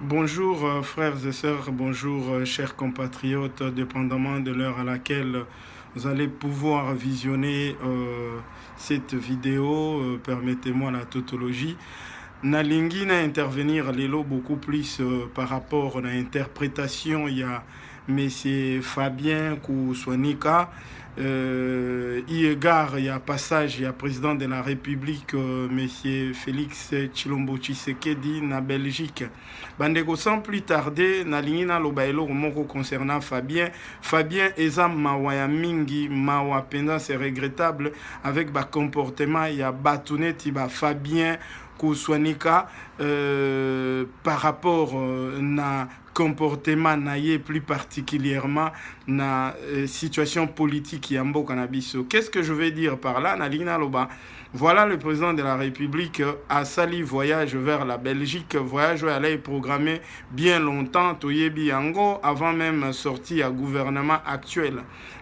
Bonjour frères et sœurs, bonjour chers compatriotes, dépendamment de l'heure à laquelle vous allez pouvoir visionner cette vidéo, permettez-moi la tautologie. Nalingi na intervenir lelo beaucoup plus par rapport à l'interprétation, il y a Monsieur Fabien Kouswanika. Égard, il y a passage, il y a président de la République, Monsieur Félix Tshilombo Tshisekedi, na Belgique. Bandeko, sans plus tarder, na lingina lobaelo moko concernant Fabien. Fabien eza mawa ya mingi, mawa penza, c'est regrettable avec ba comportement, il y a batuneti ba Fabien Kouswanika par rapport na comportement naïe plus particulièrement na situation politique ya mboka na biso. Qu'est-ce que je veux dire par là? Na lina loba. Voilà le président de la République a sali voyage vers la Belgique. Voyage où elle est programmé bien longtemps, Toyebi Yango, avant même sortie à gouvernement actuel.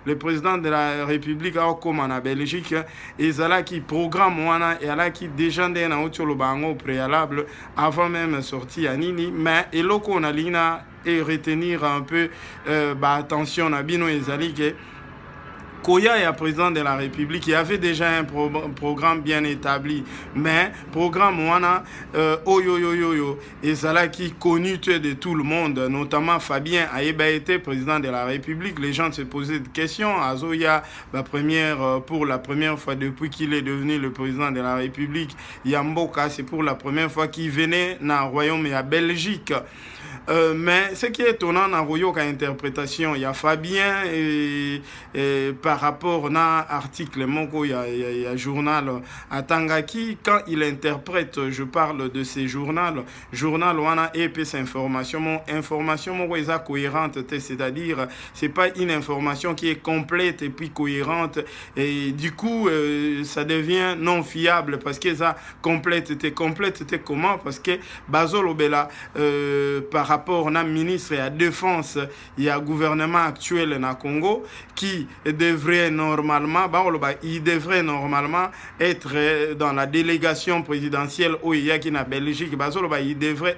Le président de la République a comme en Belgique, et là qui programme et là qui déjà na le bango préalable avant même sortie à Nini, mais et loko na lina et retenir un peu attention na bino ezali ke Koya est président de la République, il y avait déjà un programme bien établi, mais programme wana et cela qui connu de tout le monde, notamment Fabien a été président de la République. Les gens se posaient des questions. Azoya, pour la première fois depuis qu'il est devenu le président de la République, Yamboka, c'est pour la première fois qu'il venait dans le royaume et à Belgique. Mais ce qui est étonnant dans Royoka interprétation, il y a Fabien et par rapport à l'article Moko, il y a journal Atangaki, quand il interprète, je parle de ces journal wana EPS information est cohérente, c'est-à-dire c'est pas une information qui est complète et puis cohérente et du coup ça devient non fiable parce que ça complète était comment? Parce que Bazolo Bela par rapport au ministre et à la défense, il y a un gouvernement actuel na Congo qui devrait normalement, il devrait normalement être dans la délégation présidentielle au Yaki na Belgique. Il devrait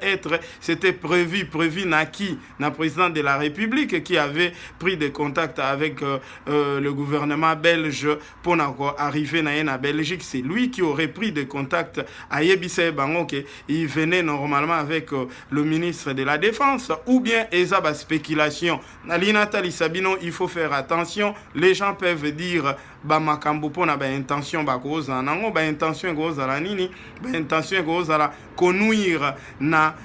être, c'était prévu na qui, na président de la République qui avait pris des contacts avec le gouvernement belge pour arriver na Belgique. C'est lui qui aurait pris des contacts à Yebise Bango, il venait normalement avec le ministre de la Défense, ou bien Ezaba spéculation. Nali Nathalie Sabino, il faut faire attention. Les gens peuvent dire makambo pona intention bakoza nango intention gozala nini intention gozala konuire na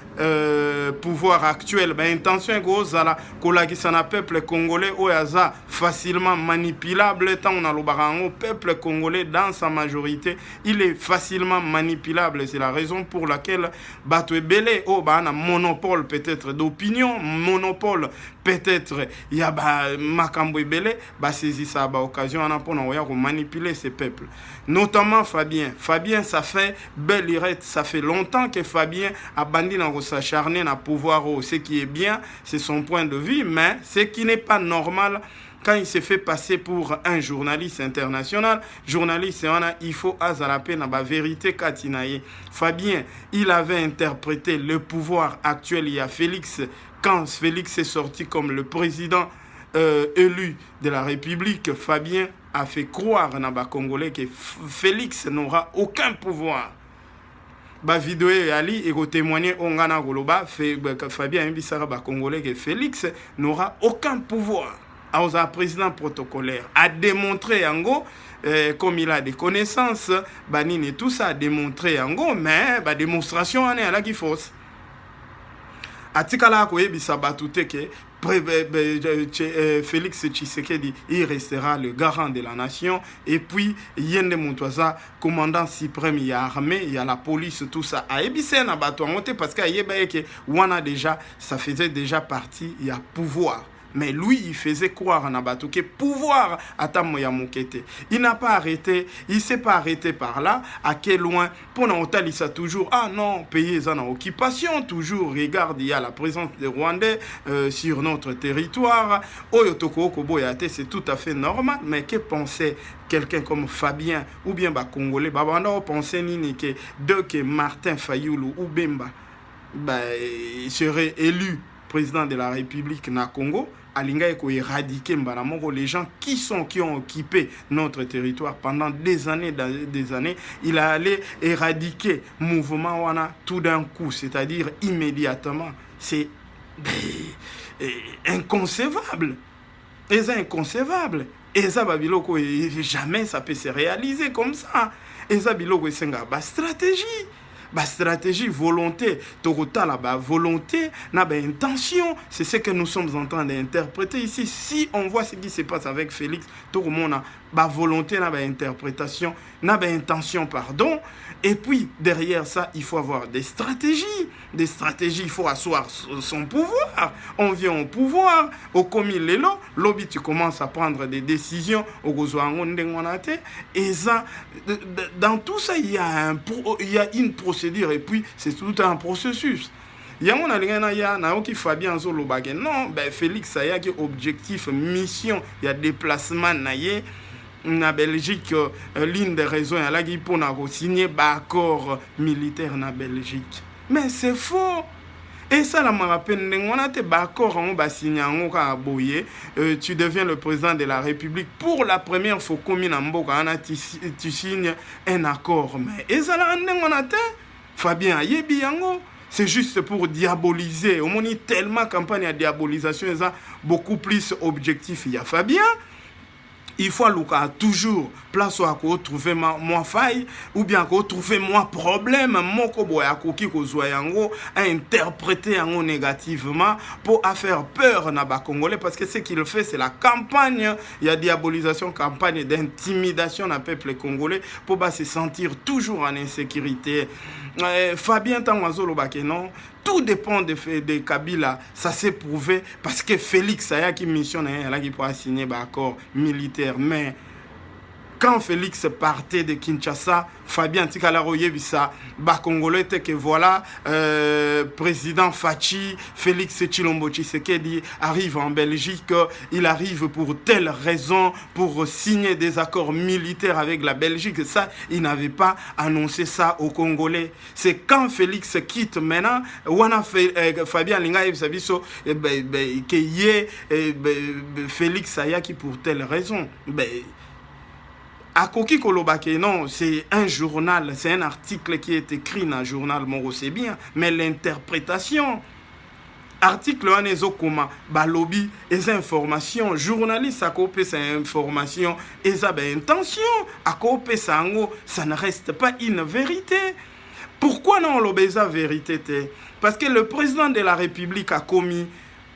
pouvoir actuel intention gozala kolakisa na peuple congolais oyaza facilement manipulable tant on a le peuple congolais dans sa majorité il est facilement manipulable. C'est la raison pour laquelle bato belé o bana monopole peut-être d'opinion, monopole peut-être il y a makambo belé saisir ça occasion en pour manipuler ces peuples, notamment Fabien. Ça fait belle irette, ça fait longtemps que Fabien a bandit dans s'acharner dans pouvoir. Ce qui est bien, c'est son point de vue, mais ce qui n'est pas normal quand il se fait passer pour un journaliste international. Journaliste, il faut azalaper na ba vérité katinaye. Fabien, il avait interprété le pouvoir actuel. Il y a Félix, quand Félix est sorti comme le président élu de la République, Fabien a fait croire à les Congolais que Félix n'aura aucun pouvoir. Ba vidéo ali et témoigner ongana goloba Fabien Mbissara ba Congolais que Félix n'aura aucun pouvoir. Un président protocolaire a démontré en gros comme il a des connaissances, Banine et tout ça a démontré en gros, mais la démonstration en est à la qui fausse. Atikala koye bisabatute ke Félix Tshisekedi il restera le garant de la nation et puis Yende Moutouaza commandant suprême, il y a armée, il y a la police, tout ça a ebissé na bato monté parce que yebeke wana déjà ça faisait déjà partie, il y a pouvoir. Mais lui, il faisait croire à Nabato que pouvoir à Moya Mokete. Il n'a pas arrêté, il ne s'est pas arrêté par là. À quel loin, pour n'entendre ça toujours, ah non, pays en occupation, toujours, regarde, il y a la présence des Rwandais sur notre territoire. Oyotoko Koboyate, c'est tout à fait normal, mais que pensait quelqu'un comme Fabien ou bien Congolais, Babanda pensait nini que Martin Fayoulou ou Bemba. serait élu président de la République na Congo, alinga eko éradiquer mbalamoko les gens qui ont occupé notre territoire pendant des années, il a allé éradiquer mouvement wana tout d'un coup, c'est-à-dire immédiatement. C'est inconcevable. Et c'est inconcevable. Et ça babiloko jamais ça peut se réaliser comme ça. Et ça biloko senga ba stratégie, volonté, tokotala ba volonté, na ba intention, c'est ce que nous sommes en train d'interpréter ici. Si on voit ce qui se passe avec Félix, tokomona ba volonté, na ba interprétation, na ba intention, pardon. Et puis derrière ça, il faut avoir des stratégies, il faut asseoir son pouvoir. On vient au pouvoir, au commis l'élo, lobby tu commences à prendre des décisions, au et ça, dans tout ça, il y a une procédure et puis c'est tout un processus. Il y a un Fabien Zolobage. Non, Félix, ça y a objectif, mission, il y a déplacement, na Belgique, l'une des raisons est pour signer un accord militaire na Belgique. Mais c'est faux. Et ça, là, je me rappelle, on a un accord, on va signer un accord, tu deviens le président de la République. Pour la première fois, tu signes un accord. Mais et ça, là, on a Fabien Ayebi Yango. C'est juste pour diaboliser. On a tellement campagne de diabolisation, ça beaucoup plus objectif. Il y a Fabien. Il faut toujours place à trouver moi faille ou bien trouver moi problème moko boya koki ko yango à interpréter yango négativement pour faire peur na ba congolais parce que ce qu'il fait c'est la campagne, il y a diabolisation, campagne d'intimidation na peuple congolais pour se sentir toujours en insécurité. Fabien Tangwazolo non, tout dépend de Kabila, ça s'est prouvé parce que Félix a qui missionne là qui pourra signer un accord militaire. Mais quand Félix partait de Kinshasa, Fabien Tikalaroye Bissa, Congolais, que voilà, président Fachi, Félix Tshilombo Tshisekedi arrive en Belgique, il arrive pour telle raison, pour signer des accords militaires avec la Belgique. Ça, il n'avait pas annoncé ça aux Congolais. C'est quand Félix quitte maintenant, Fabien Linga Sabiso, Félix Ayaki pour telle raison. Akoki Kolobake, non, c'est un journal, c'est un article qui est écrit dans un journal, Moro, c'est bien, mais l'interprétation, article Anezo Koma, Balobi, les informations, journaliste à copier ces informations, et ça, intention, à copier ça, ça ne reste pas une vérité. Pourquoi non, l'obésa vérité? Parce que le président de la République a commis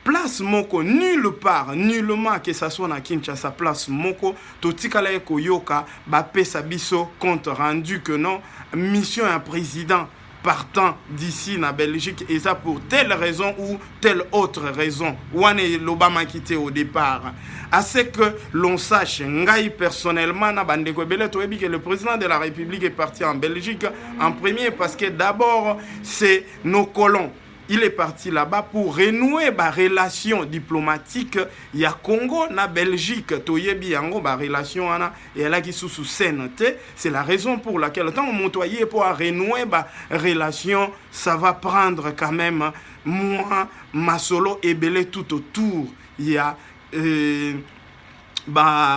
place moko nulle part, nullement que ça soit na Kinshasa place moko totikala koyoka ba pesa biso compte rendu que non mission un président partant d'ici na Belgique et ça pour telle raison ou telle autre raison. Wane l'Obama quitté au départ. À ce que l'on sache, ngai personnellement na bandeko bele toyebi que le président de la République est parti en Belgique en premier parce que d'abord c'est nos colons. Il est parti là-bas pour renouer ba relation diplomatique ya Congo na Belgique toyebi yango ba relation ana et là qui sous scène. C'est la raison pour laquelle tant on montoyer pour renouer ba relation, ça va prendre quand même moi Masolo et Belé tout autour. Il y a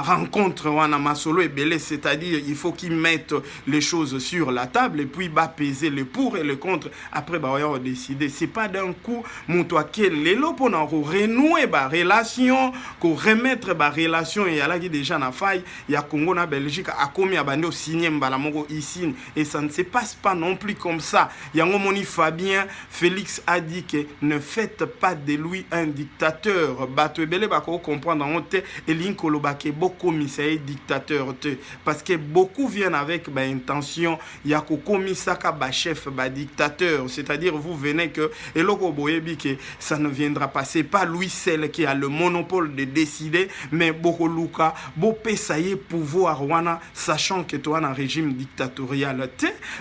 rencontre wana Masolo et Belé, c'est-à-dire il faut qu'ils mettent les choses sur la table et puis peser le pour et le contre. Après on va décider. C'est pas d'un coup mon toi quel lelo pour renouer ba relation, pour remettre ba relation et là qui déjà na faille, il y a Congo na Belgique a commis abandé signer mbala moko ici et ça ne se passe pas non plus comme ça. Yango moni Fabien Félix a dit que ne faites pas de lui un dictateur. Bato Belé ba ko comprendre en honte et l'inko beaucoup commissaire dictateur parce que beaucoup viennent avec intention il y a commissaire chef dictateur, c'est-à-dire vous venez que et loko boyebi que ça ne viendra pas, c'est pas lui seul qui a le monopole de décider mais beaucoup luka bo pesaye pouvoir wana sachant que toi un régime dictatorial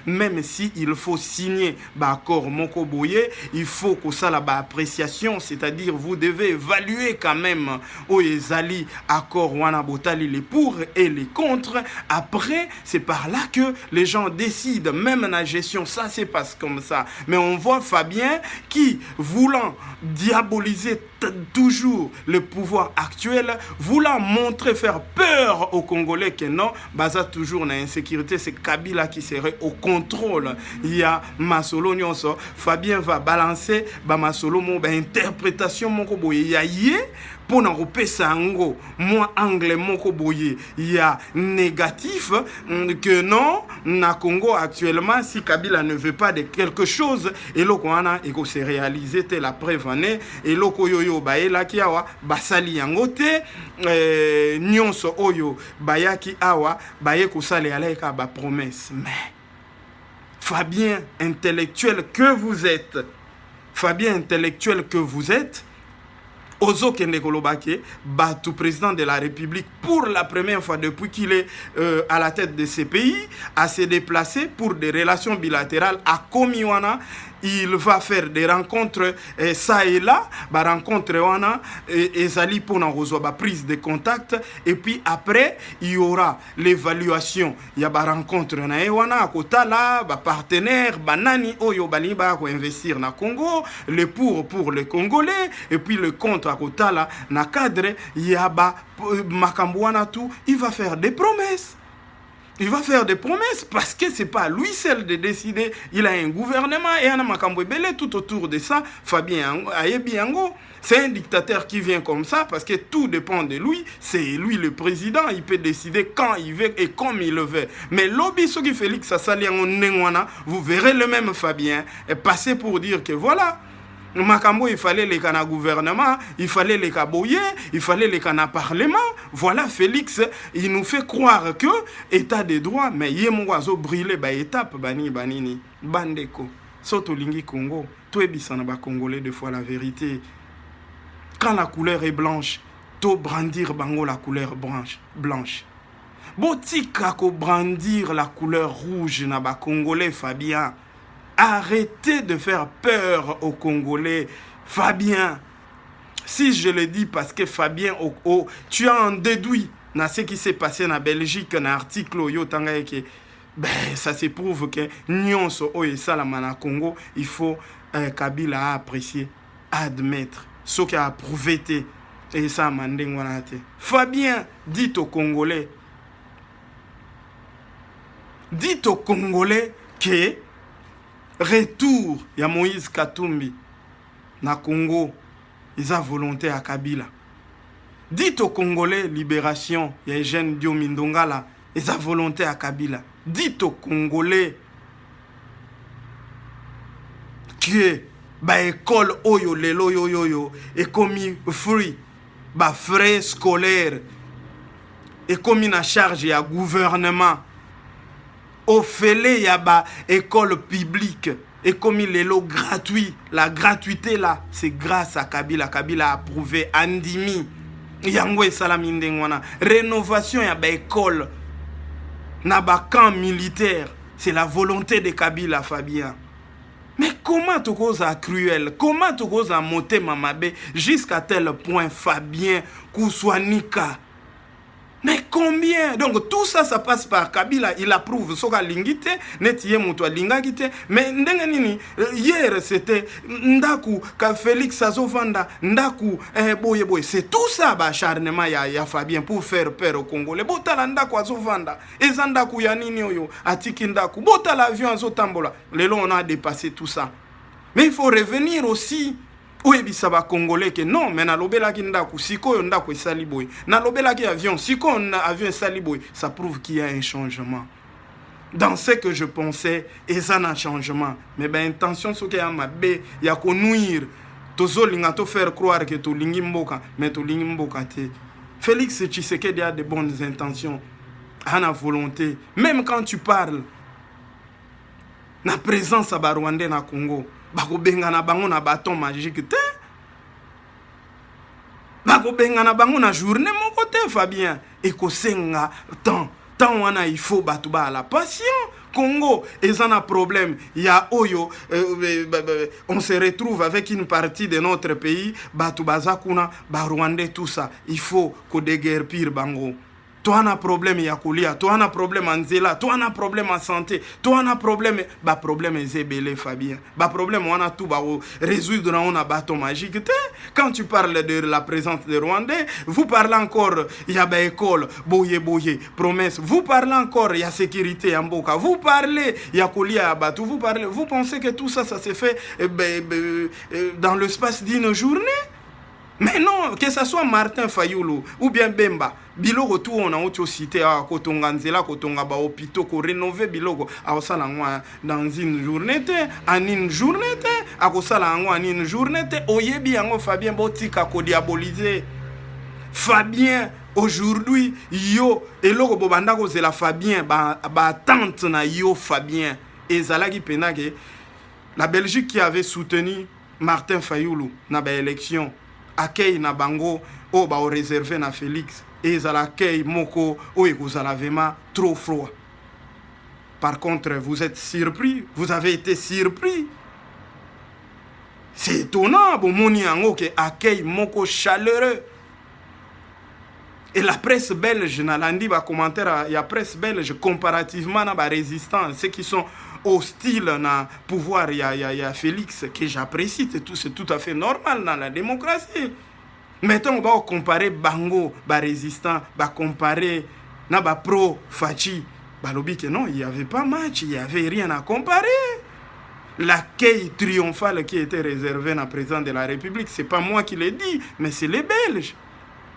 même si il faut signer accord moko boye il faut que ça la appréciation, c'est-à-dire vous devez évaluer quand même au ezali accord d'abord wana botali les pour et les contre. Après, c'est par là que les gens décident. Même la gestion, ça se passe comme ça. Mais on voit Fabien qui, voulant diaboliser toujours le pouvoir actuel, voulant montrer, faire peur aux Congolais que non, baza toujours na insécurité, c'est Kabila qui serait au contrôle. Il y a Masolo Nyonso, Fabien va balancer, ba Masolo mo ba interprétation moko boye ya yé pour na repesa ango, moi anglais moko boye, il y a négatif que non, na Congo actuellement, si Kabila ne veut pas de quelque chose, et loko wana eko se réaliser te la preuve année, et loko yoyo baela ki awa basali yango te, nyonso oyo bayaki awa baye kusali alaika ba promesse. Mais Fabien intellectuel que vous êtes, Fabien intellectuel que vous êtes, Ozo Kende Kolobake, Batou président de la République pour la première fois depuis qu'il est à la tête de ces pays, à se déplacer pour des relations bilatérales à Komiwana. Il va faire des rencontres ça et là, rencontre wana et Zali pour la prise de contact, et puis après il y aura l'évaluation. Il y a rencontre na wana à kota là, partenaire banani oyo bali ba ko investir na Congo, le pour les Congolais, et puis le contre à kota là na cadre il y a makambo wana tout, il va faire des promesses. Il va faire des promesses parce que c'est pas lui seul de décider. Il a un gouvernement et un makambo belé tout autour de ça. Fabien Ayebiango, c'est un dictateur qui vient comme ça parce que tout dépend de lui. C'est lui le président. Il peut décider quand il veut et comme il le veut. Mais lobby qui Félix Assaliango Nengwana, vous verrez le même Fabien passer pour dire que voilà. Makambo, il fallait les cana gouvernement, il fallait les caboyer, il fallait les cana parlement. Voilà, Félix, il nous fait croire que état de droit, mais yemwazo brûlé ba étape banini bandeko. Soto lingi Congo, tout est bisana ba congolais de fois la vérité. Quand la couleur est blanche, to brandir bango la couleur blanche. Botika ko brandir la couleur rouge na ba congolais Fabien. Arrêtez de faire peur aux Congolais. Fabien, si je le dis parce que Fabien, tu as un déduit dans ce qui s'est passé en Belgique, dans l'article, ça se prouve que Nyonso et Salamana Congo, il faut Kabila apprécier, admettre, ce qui a approuvé. Et ça, Fabien, dites aux Congolais que retour ya Moïse Katumbi na Congo, ils ont volonté à Kabila. Dites aux Congolais libération ya Eugène Diomi Ndongala, ils ont volonté à Kabila. Dites aux Congolais que ba école oyo lelo yo et commis free ba frais scolaires et commis na charge ya gouvernement. Au fêlé, il y a une école publique. Et comme il est gratuit, la gratuité là, c'est grâce à Kabila. Kabila a approuvé Andimi. Yangwe Salamindengwana. Rénovation, il y a une école. Naba camp militaire. C'est la volonté de Kabila, Fabien. Mais comment tu causes à cruel? Comment tu causes à monter Mamabe jusqu'à tel point, Fabien, Kouswanika? Mais combien? Donc tout ça, ça passe par Kabila. Il approuve Soka Lingite, Netiye Moutoua Lingagite. Mais hier, c'était Ndaku, Félix Azovanda, Ndaku, Boye. C'est tout ça, acharnement, ya Fabien, pour faire peur au Congolais. Botala Ndaku Azovanda, Ezandaku Yanini Oyo, Atiki Ndaku, Botala avion Azotambola. Les lots, on a dépassé tout ça. Mais il faut revenir aussi. Oui, ça va Congolais que non, mais na lobela ki ndaku siko ndaku esali boy. Na lobela ki avion siko avion esali boy, ça prouve qu'il y a un changement. Dans ce que je pensais, et ça n'a changement. Mais ben intention ce que y a mabe, y a ko nuire. Tozo linga to faire croire que to lingi mboka, mais to lingi mboka te. Félix Tshisekedi a de bonnes intentions, a la volonté. Même quand tu parles, na présence à Rwanda na Congo. Bako bengana bango na bâton magique te. Bako bengana bango na journée mon côté Fabien. Et ko senga temps wana il faut batuba la patient. Congo, ils ont un problème. Il y a Oyo, on se retrouve avec une partie de notre pays, Batubazakuna, Rwandais, tout ça. Il faut qu'on déguerpire Bango. Toi, on a un problème Yakulia, toi, on a un problème en Zela, toi, on a un problème en santé, toi, on a un problème, problème Zébélé, Fabien. Problème, on a tout, résoudre, on a bâton magique. Quand tu parles de la présence des Rwandais, vous parlez encore, il y a école, boye, promesse. Vous parlez encore, il y a sécurité en Boka. Vous parlez, il y a Koulia à Batou. Vous pensez que tout ça, ça s'est fait dans l'espace d'une journée? Mais non, que ce soit Martin Fayoulou ou bien Bemba, biloko tout on a autre cité à Kotonga Nzela, Kotonga ba hôpitaux, ko rénover biloko à osala dans une journée en une journée à osala en une journée oyebi yango Fabien Botika ko diaboliser. Fabien aujourd'hui yo eloko bobanda ko zela Fabien ba tante na yo Fabien ezalaki penage la Belgique qui avait soutenu Martin Fayoulou na ba élection accueil na bango o ba réservé na Félix et za l'accueil moko o ekozala vraiment trop froid. Par contre, vous êtes surpris, vous avez été surpris. C'est étonnant bon moni ango que accueil moko chaleureux. Et la presse belge na landi ba commentaire ya presse belge comparativement na ba résistants, ceux qui sont hostile na pouvoir il y a Félix que j'apprécie, c'est tout à fait normal dans la démocratie. Mettons on va comparer Bango ba résistant, ba comparer na ba pro Fachi, ba lobi que non, il y avait pas match, il y avait rien à comparer. L'accueil triomphal qui était réservé à président de la République, c'est pas moi qui l'ai dit, mais c'est les Belges.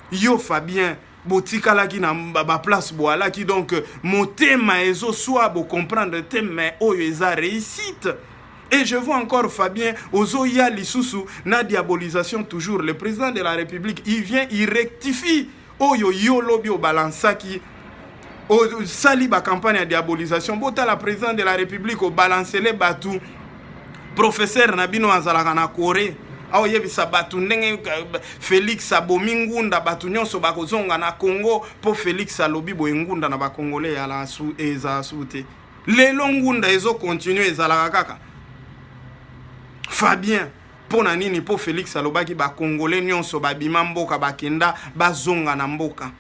Yo Fabien botika la ki na ba place boala qui donc motema ezo soit bo comprendre te mais oyo eza réussite. Et je vois encore Fabien ozoya lisusu na diabolisation toujours le président de la République il vient il rectifie oyo yo lobi o balansaki o sali ba campagne de diabolisation bota la président de la République o balancer batu professeur Nabino azalaka na Corée. Aho yebisa batu ndenge Félix abomi ngunda batu nyonso bakozonga na Congo po Félix alobi boye ngunda na bakongolais ya la su eza sute lelo ngunda ezo continuer ezalaka kaka Fabien pona nini po Félix alobaki bakongolais nyonso babima mboka bakenda bazonga na mboka.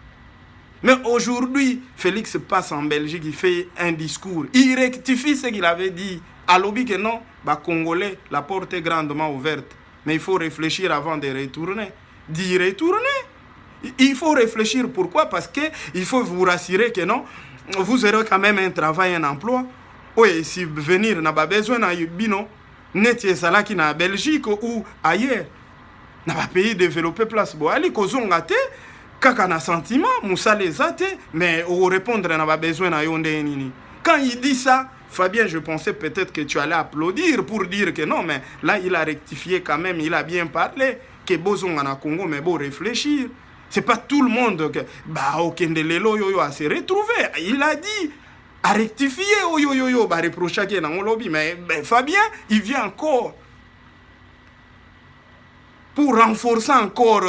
Mais aujourd'hui Félix passe en Belgique, il fait un discours, il rectifie ce qu'il avait dit alobi que non bakongolais la porte est grandement ouverte. Mais il faut réfléchir avant de retourner. D'y retourner. Il faut réfléchir. Pourquoi? Parce qu'il faut vous rassurer que non, vous aurez quand même un travail, un emploi. Oui, si venir n'a pas besoin d'un bino, n'est-ce pas qui na Belgique ou ailleurs. N'a pas pays développé place. Bon, allez, kozongate, kaka na sentiment, moussa les ate, mais au répondre n'a pas besoin d'un yonde nini. Quand il dit ça, Fabien, je pensais peut-être que tu allais applaudir pour dire que non, mais là, il a rectifié quand même, il a bien parlé, que Bozong en Congo, mais bon, réfléchir. C'est pas tout le monde que, Okendelelo yo a se retrouvé. Il a dit, a rectifié, reproché qu'il y a dans lobby, mais Fabien, il vient encore. Pour renforcer encore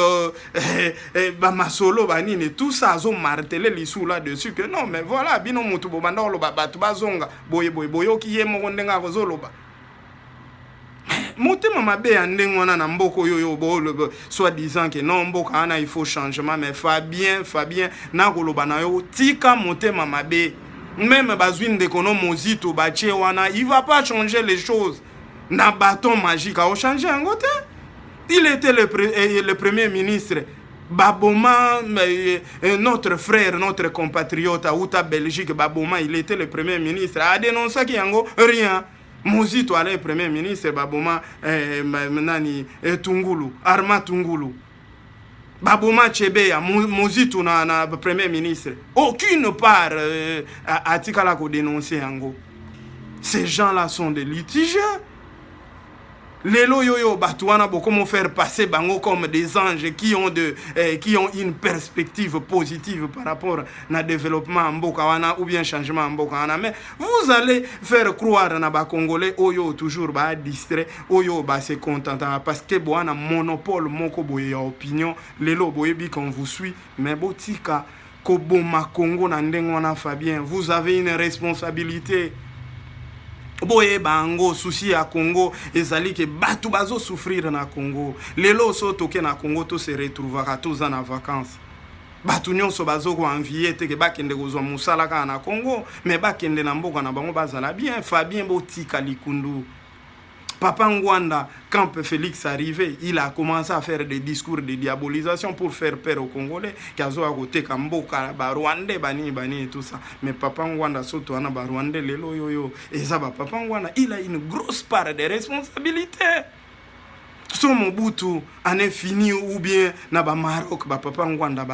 Masolo, Banine, tout ça, ils ont martelé les sous là-dessus. Que non, mais voilà, bino mutu bobanda oloba batu bazonga, boye ki ye mondenga kozoloba. Motema mabe andeng wana na mboko yo soit disant que non mboka ana il faut changement, mais Fabien na koloba na yo tika motema mabe. Même bazwin de kono mozito bache wana, il va pas changer les choses. Na bâton magique a changer en côté. Il était le premier ministre. Baboma, notre frère, notre compatriote à Outa Belgique, Baboma, il était le premier ministre. A dénoncé qu'il y a rien. Mozito allait le premier ministre, Baboma, Tungulu, Arma Tungulu. Baboma Chebeya, Mozito na premier ministre. Aucune part à Tikalako dénoncé Ango. Ces gens-là sont des litigieux. Les loyoyo batouana comment faire passer bango comme des anges qui ont une perspective positive par rapport au développement en Bokawana ou bien changement en Bokawana. Mais vous allez faire croire na ba Congolais oyo toujours ba distrait oyo ba se contentant parce que boana monopole moko boye opinion lelo boyebi qu'on vous suit mais botika koboma Congo na ndengwana Fabien, vous avez une responsabilité. boye bango souci à Congo ezali ke batu bazo souffrir na Congo lelo so toke na Congo to se retrouvera tous en vacances batu nyonso bazo ko envier te ke bakende kozwa musala ka na Congo mais bakende na mboka na bango bazala bien Fabien botika likundu. Papa Ngwanda, quand Félix arrivait, il a commencé à faire des discours de diabolisation pour faire peur aux Congolais. Kazo à côté Kamboka, Rwandais, Bani et tout ça. Mais Papa Ngwanda, surtout Rwandais, Lelo Yoyo. Et ça, Papa Ngwanda, il a une grosse part de responsabilité. Son Mobutu en est fini ou bien na Maroc, Papa Ngwanda,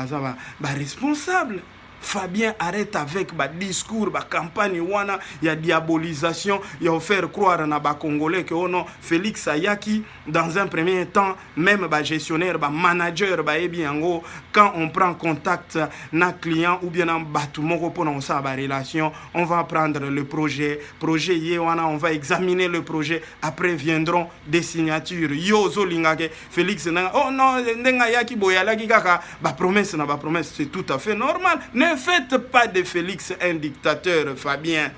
responsable. Fabien arrête avec ba discours, ba campagne wana ya diabolisation, ya faire croire na ba Congolais que oh non, Félix Ayaki dans un premier temps, même ba gestionnaire, ba manager, ba ebiango, quand on prend contact na client ou bien en batumoko pour on sa ba relation, on va prendre le projet ye wana, on va examiner le projet, après viendront des signatures. Yo zo lingake Félix na oh non, ndenga yaki boyalaki kaka ba promesse, c'est tout à fait normal. Ne faites pas de Félix un dictateur, Fabien.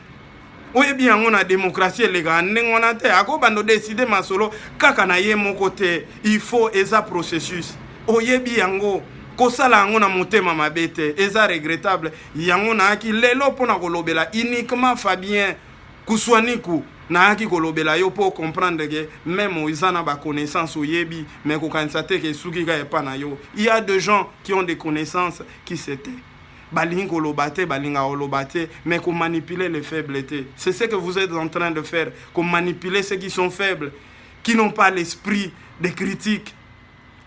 Oui bien, on a démocratie, les gars. On a décidé masolo kaka na ye mon côté. Il faut eza processus. Oye bien go. Kosala ngona motema mabete, eza regrettable. Yango na aki lelo pona kolobela uniquement Fabien kuswaniku. Na aki kolobela yo pour comprendre que même ils en ba connaissance oyebi mais ko kansate ke suki ga epa na yo. Il y a des gens qui ont des connaissances qui s'étaient balinga olobate, balinga olobate, mais qu'on manipuler les faiblesses. C'est ce que vous êtes en train de faire, qu'on manipuler ceux qui sont faibles, qui n'ont pas l'esprit de critique,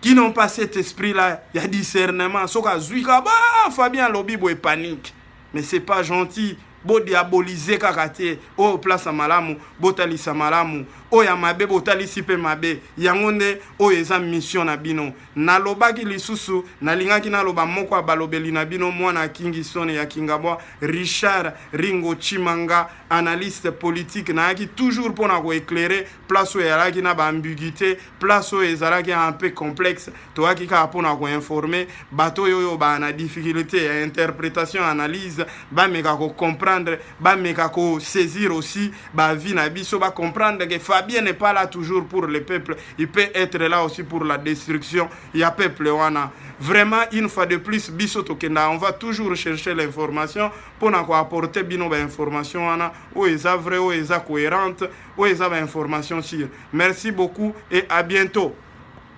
qui n'ont pas cet esprit-là, il y a discernement. Soka zuika, bah, Fabien Lobibo est panique. Mais c'est pas gentil. Bo diaboliser kakate, o place malamu, botali samalamu, o ya mabe botali sipe mabe, yangonde o eza mission na bino. Na lobaki lisusu, na lingaki na loba moko balobeli na bino mwana Kingston ya Kingabwa, Richard Ringo Chimanga, analyste politique na yaki toujours pour na ko éclairer place où yalaki na ba ambiguïté, place où ezalaki un peu complexe, to yaki ka pour na ko informer, bato yoyo ba na difficulté interprétation analyse, ba meka ko comprendre, ba meka ko saisir aussi ba vie na biso, ba comprendre que Fabien n'est pas là toujours pour le peuple, il peut être là aussi pour la destruction. Il y a peuple wana. Vraiment, une fois de plus, biso tokenda, on va toujours chercher l'information pour nous apporter bino information wana, ou eza vrai, ou eza cohérente, ou eza information sûre. Merci beaucoup et à bientôt.